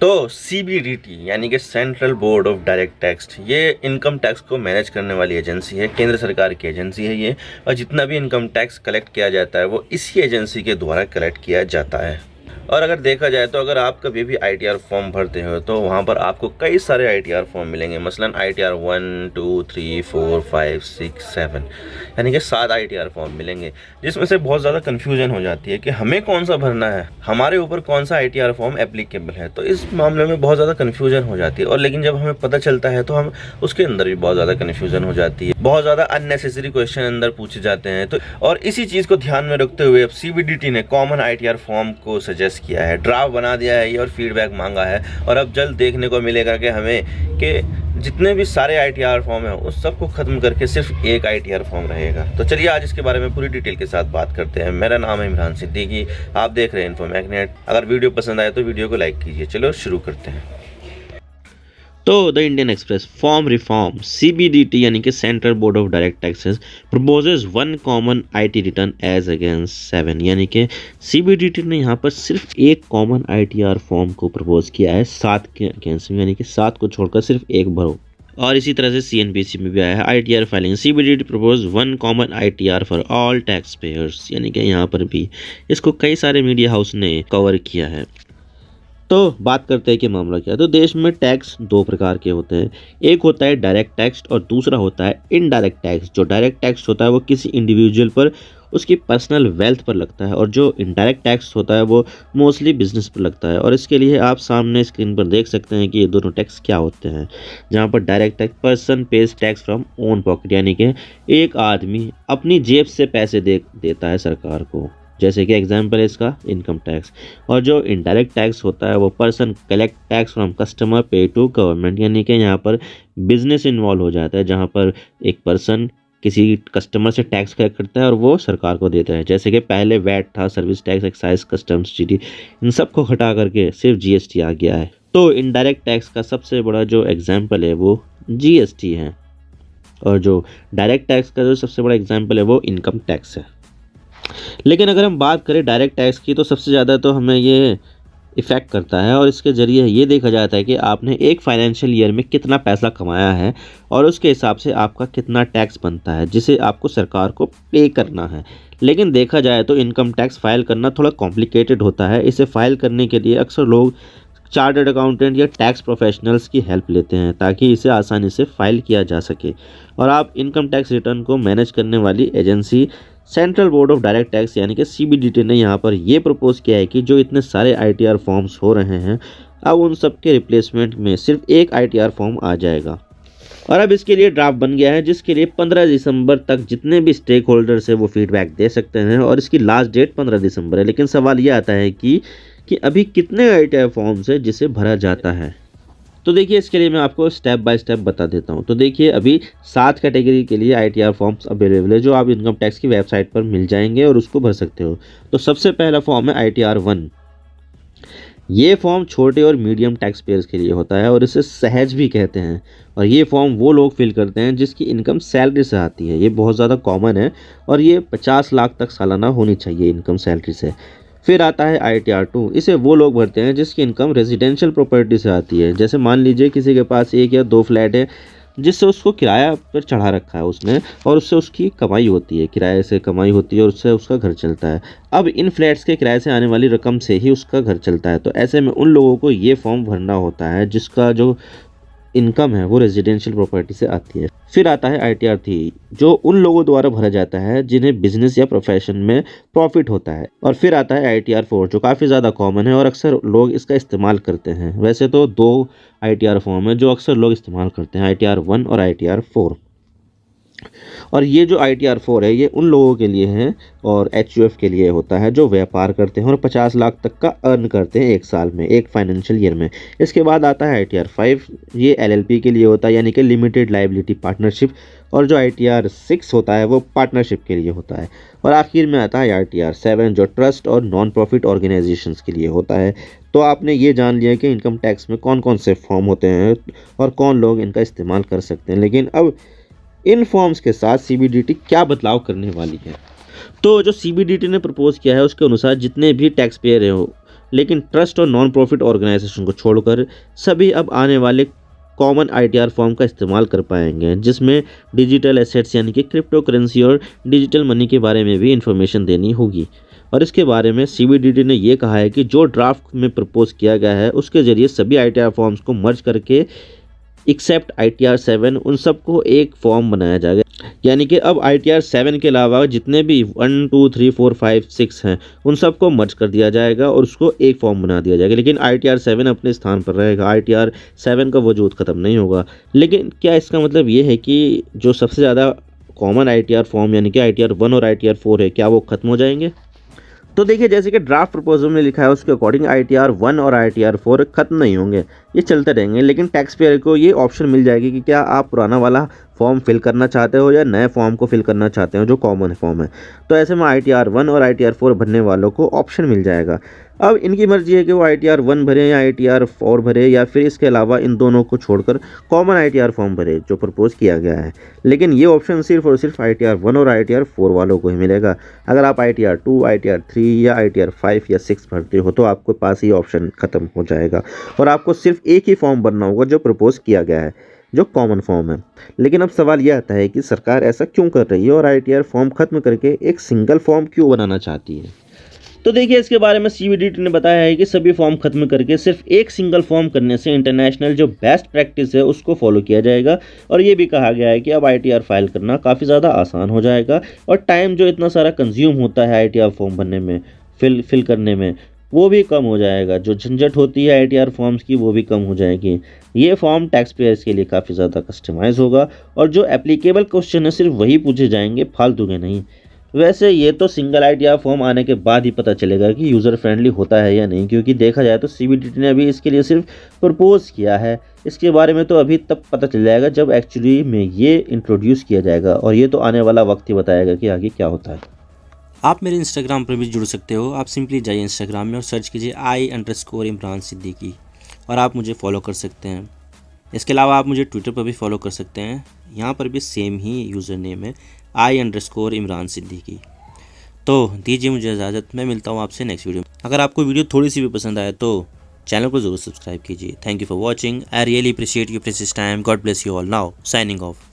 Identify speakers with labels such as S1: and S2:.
S1: तो सीबीडीटी यानी कि central board of direct tax, ये इनकम टैक्स को मैनेज करने वाली एजेंसी है, केंद्र सरकार की एजेंसी है ये। और जितना भी इनकम टैक्स कलेक्ट किया जाता है वो इसी एजेंसी के द्वारा कलेक्ट किया जाता है। और अगर देखा जाए तो अगर आप कभी भी आईटीआर फॉर्म भरते हो तो वहाँ पर आपको कई सारे आईटीआर फॉर्म मिलेंगे। मसलन आईटीआर 1, 2, 3, 4, 5, 6, 7 यानी कि 7 आईटीआर फॉर्म मिलेंगे, जिसमें से बहुत ज़्यादा कन्फ्यूजन हो जाती है कि हमें कौन सा भरना है, हमारे ऊपर कौन सा आईटीआर फॉर्म एप्लीकेबल है। तो इस मामले में बहुत ज़्यादा कन्फ्यूजन हो जाती है। और लेकिन जब हमें पता चलता है तो हम उसके अंदर भी बहुत ज़्यादा कन्फ्यूजन हो जाती है, बहुत ज़्यादा अननेसेसरी क्वेश्चन अंदर पूछे जाते हैं। तो और इसी चीज़ को ध्यान में रखते हुए अब सीबीडीटी ने कॉमन आईटीआर फॉर्म को सजेस्ट किया है, ड्राफ्ट बना दिया है ये और फीडबैक मांगा है। और अब जल्द देखने को मिलेगा कि हमें कि जितने भी सारे आईटीआर फॉर्म हैं उस सबको खत्म करके सिर्फ एक आईटीआर फॉर्म रहेगा। तो चलिए आज इसके बारे में पूरी डिटेल के साथ बात करते हैं। मेरा नाम है इमरान सिद्दीकी, आप देख रहे हैं इन्फोमैग्नेट। अगर वीडियो पसंद आए तो वीडियो को लाइक कीजिए। चलो शुरू करते हैं।
S2: तो the Indian Express form reform CBDT यानी कि central board of direct taxes proposes 1 common IT return as against 7 यानी कि सीबीडीटी ने यहाँ पर सिर्फ एक कॉमन आईटीआर फॉर्म को प्रपोज किया है 7 के अगेंस्ट में, यानी कि 7 को छोड़कर सिर्फ एक भरो। और इसी तरह से सीएनबीसी में भी आया है ITR filing CBDT propose 1 common ITR for all tax payers, यानी कि यहाँ पर भी इसको कई सारे मीडिया हाउस ने कवर किया है। तो बात करते हैं कि मामला क्या है। तो देश में टैक्स 2 प्रकार के होते हैं, एक होता है डायरेक्ट टैक्स और दूसरा होता है इनडायरेक्ट टैक्स। जो डायरेक्ट टैक्स होता है वो किसी इंडिविजुअल पर उसकी पर्सनल वेल्थ पर लगता है, और जो इनडायरेक्ट टैक्स होता है वो मोस्टली बिजनेस पर लगता है। और इसके लिए आप सामने स्क्रीन पर देख सकते हैं कि ये दोनों टैक्स क्या होते हैं। जहाँ पर direct tax person page tax from own pocket, यानी कि एक आदमी अपनी जेब से पैसे देता है सरकार को, जैसे कि एग्जाम्पल है इसका इनकम टैक्स। और जो इनडायरेक्ट टैक्स होता है वो person collect tax from customer पे टू गवर्नमेंट, यानी कि यहाँ पर बिजनेस इन्वॉल्व हो जाता है, जहाँ पर एक पर्सन किसी कस्टमर से टैक्स कलेक्ट करता है और वो सरकार को देता है। जैसे कि पहले वैट था, service tax, excise, customs duty, इन सब को हटा करके सिर्फ जीएसटी आ गया है। तो इनडायरेक्ट टैक्स का सबसे बड़ा जो एग्जाम्पल है वो जीएसटी है, और जो डायरेक्ट टैक्स का जो सबसे बड़ा एग्जाम्पल है वो इनकम टैक्स है। लेकिन अगर हम बात करें डायरेक्ट टैक्स की तो सबसे ज़्यादा तो हमें ये इफ़ेक्ट करता है, और इसके ज़रिए ये देखा जाता है कि आपने एक फाइनेंशियल ईयर में कितना पैसा कमाया है और उसके हिसाब से आपका कितना टैक्स बनता है जिसे आपको सरकार को पे करना है। लेकिन देखा जाए तो इनकम टैक्स फाइल करना थोड़ा कॉम्प्लिकेटेड होता है। इसे फाइल करने के लिए अक्सर लोग चार्टर्ड अकाउंटेंट या टैक्स प्रोफेशनल्स की हेल्प लेते हैं ताकि इसे आसानी से फाइल किया जा सके। और आप इनकम टैक्स रिटर्न को मैनेज करने वाली agency central board of direct tax यानी कि सीबीडीटी ने यहाँ पर ये प्रपोज किया है कि जो इतने सारे आईटीआर फॉर्म्स हो रहे हैं अब उन सब के रिप्लेसमेंट में सिर्फ एक आईटीआर फॉर्म आ जाएगा। और अब इसके लिए ड्राफ्ट बन गया है, जिसके लिए 15 दिसंबर तक जितने भी स्टेक होल्डर्स है वो फीडबैक दे सकते हैं, और इसकी लास्ट डेट 15 दिसंबर है। लेकिन सवाल ये आता है कि अभी कितने आईटीआर फॉर्म्स है जिसे भरा जाता है। तो देखिए इसके लिए मैं आपको स्टेप बाय स्टेप बता देता हूँ। तो देखिए अभी 7 कैटेगरी के लिए आईटीआर फॉर्म्स अवेलेबल है जो आप इनकम टैक्स की वेबसाइट पर मिल जाएंगे और उसको भर सकते हो। तो सबसे पहला फॉर्म है आईटीआर 1। ये फॉर्म छोटे और मीडियम टैक्स पेयर्स के लिए होता है और इसे सहज भी कहते हैं। और ये फॉर्म वो लोग फिल करते हैं जिसकी इनकम सैलरी से आती है। ये बहुत ज़्यादा कॉमन है और ये 50 लाख तक सालाना होनी चाहिए इनकम सैलरी से। फिर आता है आईटीआर 2। इसे वो लोग भरते हैं जिसकी इनकम रेजिडेंशियल प्रॉपर्टी से आती है। जैसे मान लीजिए किसी के पास 1 या 2 फ्लैट है जिससे उसको किराया पर चढ़ा रखा है उसने, और उससे उसकी कमाई होती है, किराए से कमाई होती है और उससे उसका घर चलता है। अब इन फ्लैट्स के किराए से आने वाली रकम से ही उसका घर चलता है। तो ऐसे में उन लोगों को ये फॉर्म भरना होता है जिसका जो इनकम है वो रेजिडेंशियल प्रॉपर्टी से आती है। फिर आता है आईटीआर 3 जो उन लोगों द्वारा भरा जाता है जिन्हें बिजनेस या प्रोफेशन में प्रॉफिट होता है। और फिर आता है आईटीआर 4 जो काफ़ी ज़्यादा कॉमन है और अक्सर लोग इसका इस्तेमाल करते हैं। वैसे तो 2 आईटीआर फॉर्म है जो अक्सर लोग इस्तेमाल करते हैं, आईटीआर 1 और आईटीआर 4। और ये जो आईटीआर 4 है ये उन लोगों के लिए है और एचयूएफ के लिए होता है जो व्यापार करते हैं और 50 लाख तक का अर्न करते हैं एक साल में, एक फाइनेंशियल ईयर में। इसके बाद आता है आईटीआर 5, ये एलएलपी के लिए होता है यानी कि लिमिटेड लाइबिलिटी पार्टनरशिप। और जो आईटीआर 6 होता है वो पार्टनरशिप के लिए होता है। और आखिर में आता है आईटीआर 7 जो ट्रस्ट और नॉन प्रॉफिट ऑर्गेनाइजेशंस के लिए होता है। तो आपने ये जान लिया कि इनकम टैक्स में कौन कौन से फॉर्म होते हैं और कौन लोग इनका इस्तेमाल कर सकते हैं। लेकिन अब इन फॉर्म्स के साथ सीबीडीटी क्या बदलाव करने वाली है। तो जो सीबीडीटी ने प्रपोज किया है उसके अनुसार जितने भी टैक्स पेयर हो लेकिन ट्रस्ट और नॉन प्रॉफिट ऑर्गेनाइजेशन को छोड़कर सभी अब आने वाले कॉमन आईटीआर फॉर्म का इस्तेमाल कर पाएंगे, जिसमें डिजिटल एसेट्स यानी कि क्रिप्टो करेंसी और डिजिटल मनी के बारे में भी इंफॉर्मेशन देनी होगी। और इसके बारे में सीबीडीटी ने ये कहा है कि जो ड्राफ्ट में प्रपोज किया गया है उसके ज़रिए सभी आईटीआर फॉर्म्स को मर्ज करके एक्सेप्ट ITR 7 उन सबको एक फॉर्म बनाया जाएगा। यानी कि अब ITR 7 के अलावा जितने भी 1, 2, 3, 4, 5, 6 हैं उन सबको मर्ज कर दिया जाएगा और उसको एक फॉर्म बना दिया जाएगा, लेकिन ITR 7 अपने स्थान पर रहेगा। ITR 7 का वजूद ख़त्म नहीं होगा। लेकिन क्या इसका मतलब ये है कि जो सबसे ज़्यादा कॉमन ITR फॉर्म यानी कि ITR 1 और ITR 4 है, क्या वो ख़त्म हो जाएंगे? तो देखिए, जैसे कि ड्राफ्ट प्रपोजल में लिखा है उसके अकॉर्डिंग ITR 1 और ITR 4 खत्म नहीं होंगे, ये चलते रहेंगे। लेकिन टैक्स पेयर को ये ऑप्शन मिल जाएगी कि क्या आप पुराना वाला फॉर्म फिल करना चाहते हो या नए फॉर्म को फिल करना चाहते हो जो कॉमन फॉर्म है। तो ऐसे में ITR 1 और ITR 4 भरने वालों को ऑप्शन मिल जाएगा। अब इनकी मर्जी है कि वो ITR 1 भरे या ITR 4 भरे या फिर इसके अलावा इन दोनों को छोड़कर कॉमन ITR फॉर्म भरे जो प्रपोज किया गया है। लेकिन ये ऑप्शन सिर्फ और सिर्फ ITR 1 और ITR 4 वालों को ही मिलेगा। अगर आप ITR 2, ITR 3 या ITR 5 या 6 भरते हो तो आपके पास ये ऑप्शन ख़त्म हो जाएगा और आपको सिर्फ एक ही फॉर्म भरना होगा जो प्रपोज किया गया है, जो कॉमन फॉर्म है। लेकिन अब सवाल यह आता है कि सरकार ऐसा क्यों कर रही है और ITR फॉर्म खत्म करके एक सिंगल फॉर्म क्यों बनाना चाहती है? तो देखिए, इसके बारे में सीबीडीटी ने बताया है कि सभी फॉर्म खत्म करके सिर्फ एक सिंगल फॉर्म करने से इंटरनेशनल जो बेस्ट प्रैक्टिस है उसको फॉलो किया जाएगा। और ये भी कहा गया है कि अब ITR फाइल करना काफ़ी ज़्यादा आसान हो जाएगा और टाइम जो इतना सारा कंज्यूम होता है ITR फॉर्म भरने में, फिल करने में, वो भी कम हो जाएगा। जो झंझट होती है ITR फॉर्म्स की वो भी कम हो जाएगी। ये फॉर्म टैक्स पेयर्स के लिए काफ़ी ज़्यादा कस्टमाइज होगा और जो एप्लीकेबल क्वेश्चन है सिर्फ वही पूछे जाएंगे, फालतू के नहीं। वैसे ये तो सिंगल ITR फॉर्म आने के बाद ही पता चलेगा कि यूज़र फ्रेंडली होता है या नहीं, क्योंकि देखा जाए तो सीबीडीटी ने अभी इसके लिए सिर्फ प्रपोज किया है। इसके बारे में तो अभी तब पता चल जाएगा जब एक्चुअली में ये इंट्रोड्यूस किया जाएगा, और ये तो आने वाला वक्त ही बताएगा कि आगे क्या होता है।
S3: आप मेरे इंस्टाग्राम पर भी जुड़ सकते हो। आप सिंपली जाइए इंस्टाग्राम में और सर्च कीजिए I_इमरान सिद्दीकी और आप मुझे फॉलो कर सकते हैं। इसके अलावा आप मुझे ट्विटर पर भी फॉलो कर सकते हैं, यहाँ पर भी सेम ही यूज़र नेम है I_इमरान सिद्दीकी। तो दीजिए मुझे इजाज़त, मैं मिलता हूँ आपसे नेक्स्ट वीडियो में। अगर आपको वीडियो थोड़ी सी भी पसंद आए तो चैनल को ज़रूर सब्सक्राइब कीजिए। Thank you for watching. I really appreciate your precious time. God bless you all. Now signing off.